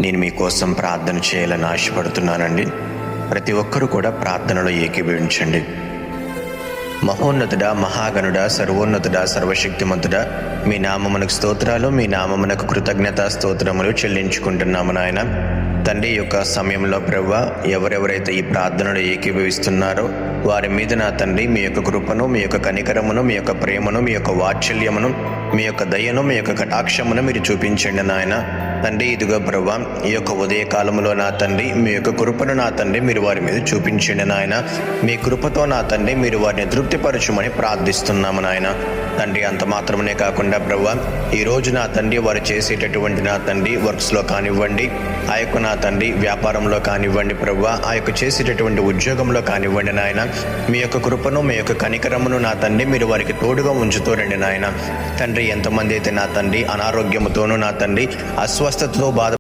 నేను మీకోసం ప్రార్థన చేయాలని ఆశపడుతున్నానండి. ప్రతి ఒక్కరూ కూడా ప్రార్థనలో ఏకీభవించండి. మహోన్నతుడా, మహాగణుడా, సర్వోన్నతుడా, సర్వశక్తిమంతుడా, మీ నామమునకు స్తోత్రాలు, మీ నామమునకు కృతజ్ఞతా స్తోత్రములు చెల్లించుకుంటున్నాము నాయన. తండ్రి యొక్క సమయంలో ప్రభువా, ఎవరెవరైతే ఈ ప్రార్థనలో ఏకీభవిస్తున్నారో వారి మీద నా తండ్రి మీ యొక్క కృపను, మీ యొక్క కనికరమును, మీ యొక్క ప్రేమను, మీ యొక్క వాత్సల్యమును, మీ యొక్క దయను, మీ యొక్క కటాక్షమును మీరు చూపించండి నాయన. తండ్రి ఇదిగో ప్రభువా, ఈ యొక్క ఉదయకాలంలో నా తండ్రి మీ యొక్క కృపను నా తండ్రి మీరు వారి మీద చూపించండి నాయన. మీ కృపతో నా తండ్రి మీరు వారిని తృప్తిపరచుమని ప్రార్థిస్తున్నాము నాయన. తండ్రి అంత మాత్రమే కాకుండా ప్రభువా, ఈరోజు నా తండ్రి వారు చేసేటటువంటి నా తండ్రి వర్క్స్లో కానివ్వండి, ఆ యొక్క నా తండ్రి వ్యాపారంలో కానివ్వండి ప్రభువా, ఆ యొక్క చేసేటటువంటి ఉద్యోగంలో కానివ్వండి నాయన, మీ యొక్క కృపను, మీ యొక్క కనికరమును నా తండ్రి మీరు వారికి తోడుగా ఉంచుతూరండి నాయన. తండ్రి ఎంతమంది అయితే నా తండ్రి అనారోగ్యముతోనూ నా తండ్రి అస్వస్థతతో బాధ